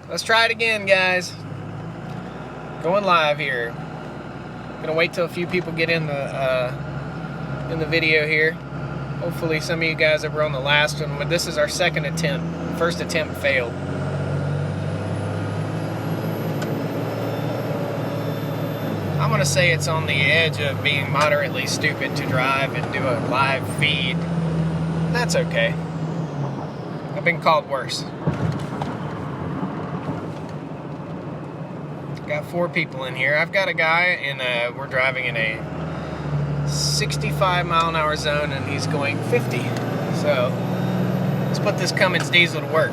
Let's try it again, guys. Going live here. Gonna wait till a few people get in the video here. Hopefully some of you guys that were on the last one, but this is our second attempt. First attempt failed. I'm gonna say it's on the edge of being moderately stupid to drive and do a live feed. That's okay. I've been called worse. Got 4 people in here. I've got a guy and we're driving in a 65 mile an hour zone and he's going 50. So let's put this Cummins diesel to work.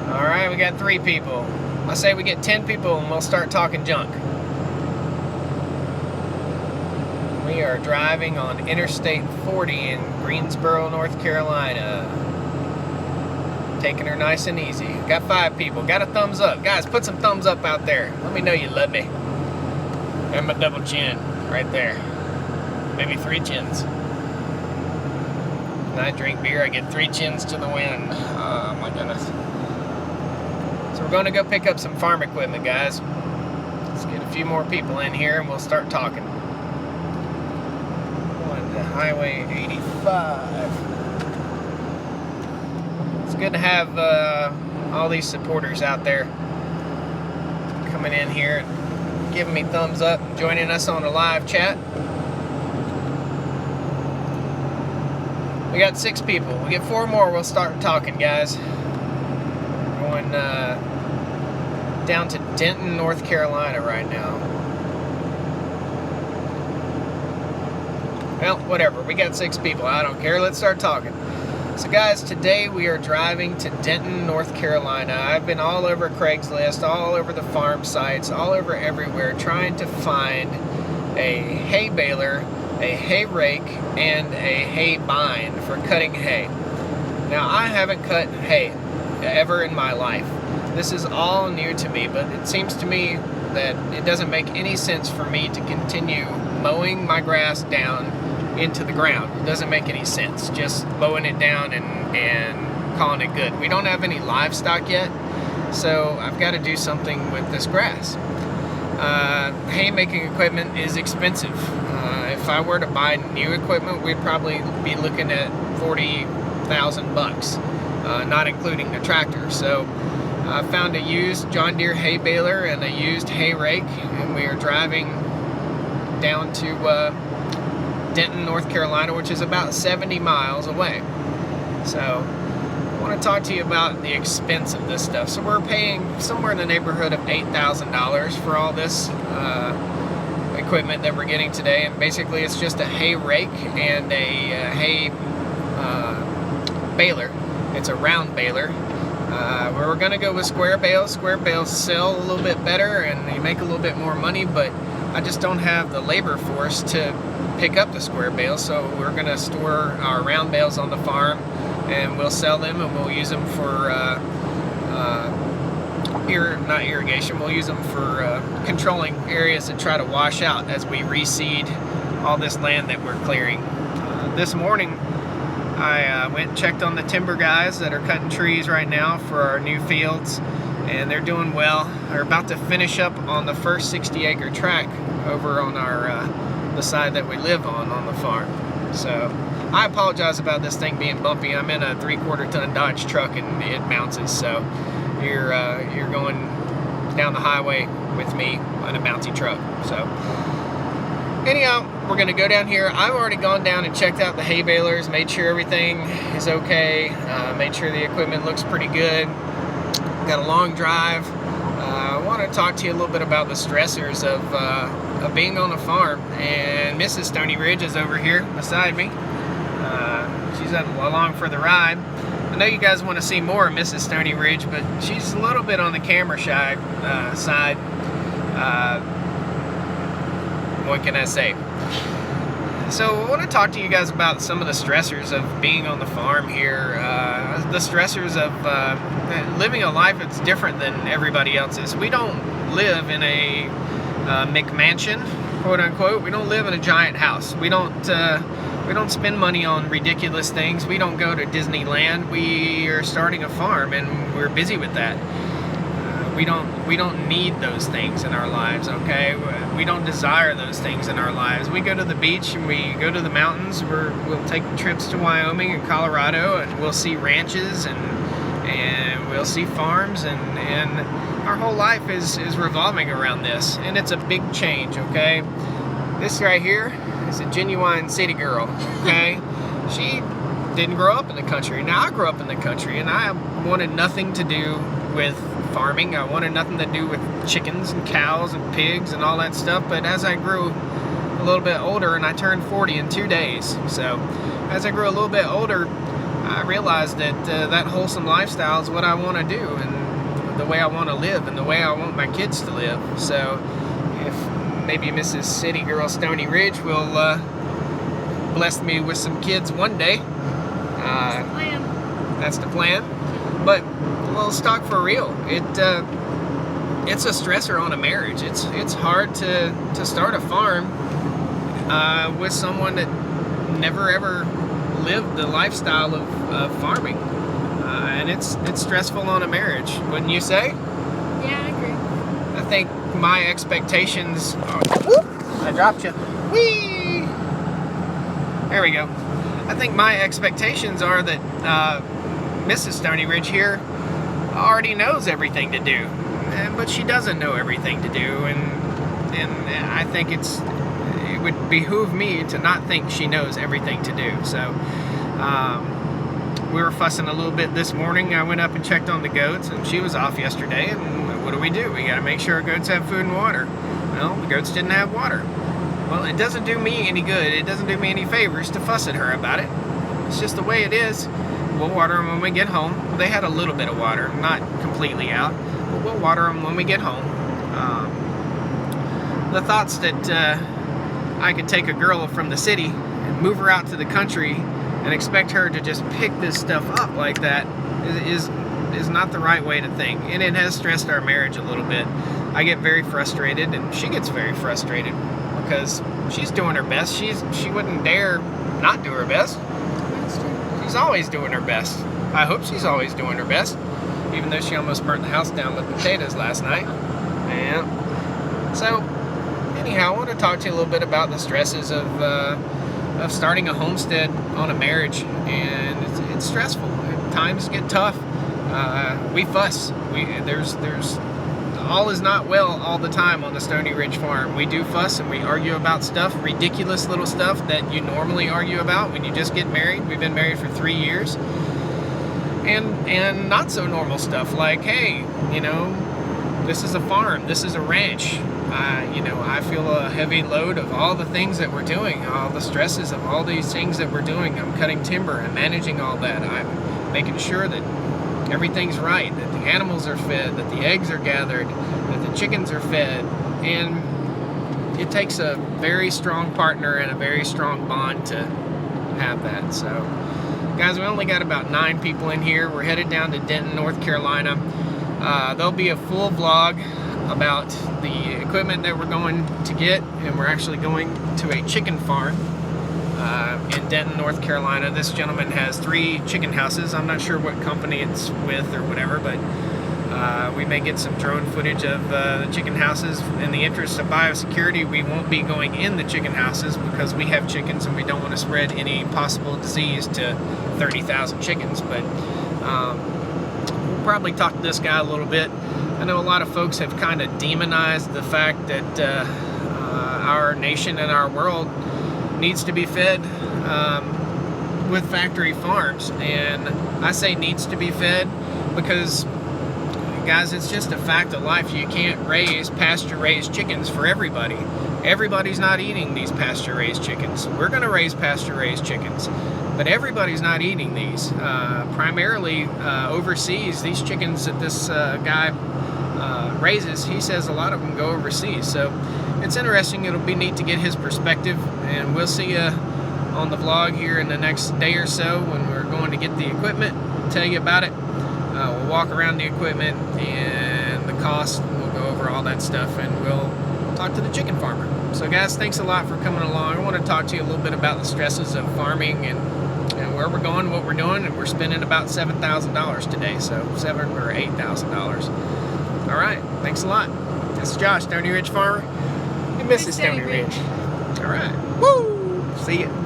Alright, we got 3 people. I say we get 10 people and we'll start talking junk. We are driving on Interstate 40 in Greensboro, North Carolina. Taking her nice and easy. Got 5 people. Got a thumbs up. Guys, put some thumbs up out there. Let me know you love me. And my double chin right there. Maybe 3 chins. When I drink beer, I get 3 chins to the wind. Oh my goodness. So we're going to go pick up some farm equipment, guys. Let's get a few more people in here and we'll start talking. Going to Highway 85. It's good to have all these supporters out there coming in here and giving me thumbs up and joining us on the live chat. We got 6 people. We get 4 more, we'll start talking, guys. Going down to Denton, North Carolina right now. Well, whatever. We got 6 people. I don't care. Let's start talking. So guys, today we are driving to Denton, North Carolina. I've been all over Craigslist, all over the farm sites, all over everywhere, trying to find a hay baler, a hay rake, and a hay bind for cutting hay. Now, I haven't cut hay ever in my life. This is all new to me, but it seems to me that it doesn't make any sense for me to continue mowing my grass down into the ground. It doesn't make any sense, just mowing it down and calling it good. We don't have any livestock yet, so I've got to do something with this grass. Hay making equipment is expensive. If I were to buy new equipment, we'd probably be looking at $40,000, not including the tractor. So I found a used John Deere hay baler and a used hay rake, and we are driving down to Denton, North Carolina, which is about 70 miles away. So I want to talk to you about the expense of this stuff. So we're paying somewhere in the neighborhood of $8,000 for all this equipment that we're getting today, and basically it's just a hay rake and a hay baler. It's a round baler. We're going to go with square bales. Square bales sell a little bit better and you make a little bit more money, but I just don't have the labor force to pick up the square bales, so we're going to store our round bales on the farm and we'll sell them and we'll use them for not irrigation, we'll use them for controlling areas that try to wash out as we reseed all this land that we're clearing. This morning I went and checked on the timber guys that are cutting trees right now for our new fields, and they're doing well. They're about to finish up on the first 60-acre tract over on our the side that we live on the farm. So I apologize about this thing being bumpy. I'm in a 3/4 ton Dodge truck and it bounces, so you're going down the highway with me on a bouncy truck. So anyhow, we're going to go down here. I've already gone down and checked out the hay balers, made sure everything is okay, made sure the equipment looks pretty good. Got a long drive. I want to talk to you a little bit about the stressors of being on a farm. And Mrs. Stoney Ridge is over here beside me. She's along for the ride. I know you guys want to see more of Mrs. Stoney Ridge, but she's a little bit on the camera shy side. What can I say? So I want to talk to you guys about some of the stressors of being on the farm here. The stressors of living a life that's different than everybody else's. We don't live in a McMansion, quote unquote. We don't live in a giant house. We don't We don't spend money on ridiculous things. We don't go to Disneyland. We are starting a farm, and we're busy with that. We don't need those things in our lives, okay? We don't desire those things in our lives. We go to the beach and we go to the mountains. We'll take trips to Wyoming and Colorado, and we'll see ranches and we'll see farms, and our whole life is revolving around this, and it's a big change, okay? This right here is a genuine city girl, okay? She didn't grow up in the country. Now I grew up in the country, and I wanted nothing to do with farming. I wanted nothing to do with chickens and cows and pigs and all that stuff. But as I grew a little bit older, and I turned 40 in 2 days, so as I grew a little bit older, I realized that that wholesome lifestyle is what I want to do, and the way I want to live, and the way I want my kids to live. So if maybe Mrs. City Girl Stoney Ridge will bless me with some kids one day. That's the plan. That's the plan. But well, talk for real. It's a stressor on a marriage. It's hard to start a farm with someone that never ever lived the lifestyle of farming, and it's stressful on a marriage, wouldn't you say? Yeah, I agree. I think my expectations. I dropped you. Whee! There we go. I think my expectations are that Mrs. Stoney Ridge here already knows everything to do, but she doesn't know everything to do, and I think it would behoove me to not think she knows everything to do. So we were fussing a little bit this morning. I went up and checked on the goats, and she was off yesterday, and what do? We got to make sure our goats have food and water. Well, the goats didn't have water. Well, it doesn't do me any good. It doesn't do me any favors to fuss at her about it. It's just the way it is. We'll water them when we get home. Well, they had a little bit of water, not completely out, but we'll water them when we get home. The thoughts that I could take a girl from the city and move her out to the country and expect her to just pick this stuff up like that is not the right way to think, and it has stressed our marriage a little bit. I get very frustrated, and she gets very frustrated because she's doing her best. She wouldn't dare not do her best. That's true. She's always doing her best. I hope she's always doing her best, even though she almost burnt the house down with potatoes last night. Yeah. So, anyhow, I want to talk to you a little bit about the stresses of starting a homestead on a marriage, and it's stressful. Times get tough. We fuss. There's all is not well all the time on the Stoney Ridge farm. We do fuss and we argue about stuff, ridiculous little stuff that you normally argue about when you just get married. We've been married for 3 years. And not so normal stuff like, hey, this is a farm, this is a ranch. I feel a heavy load of all the things that we're doing, all the stresses of all these things that we're doing. I'm cutting timber and managing all that. I'm making sure that everything's right, that the animals are fed, that the eggs are gathered, that the chickens are fed. And it takes a very strong partner and a very strong bond to have that. So, guys, we only got about 9 people in here. We're headed down to Denton, North Carolina. There'll be a full vlog about the equipment that we're going to get, and we're actually going to a chicken farm in Denton, North Carolina. This gentleman has 3 chicken houses. I'm not sure what company it's with or whatever, but we may get some drone footage of the chicken houses. In the interest of biosecurity, we won't be going in the chicken houses because we have chickens and we don't want to spread any possible disease to 30,000 chickens. But we'll probably talk to this guy a little bit. I know a lot of folks have kind of demonized the fact that our nation and our world needs to be fed with factory farms, and I say needs to be fed because, guys, it's just a fact of life. You can't raise pasture-raised chickens for everybody. Everybody's not eating these pasture-raised chickens. We're going to raise pasture-raised chickens, but everybody's not eating these. Primarily overseas, these chickens that this guy raises, he says a lot of them go overseas. So it's interesting. It'll be neat to get his perspective, and we'll see you on the vlog here in the next day or so when we're going to get the equipment, tell you about it. We'll walk around the equipment and the cost, and we'll go over all that stuff, and we'll talk to the chicken farmer. So guys, thanks a lot for coming along. I want to talk to you a little bit about the stresses of farming and where we're going, what we're doing, and we're spending about $7,000 today, so $7,000 or $8,000. All right, thanks a lot. This is Josh, Stoney Ridge Farmer. You miss Thanks, Stoney Stoney Ridge. All right, woo! See ya.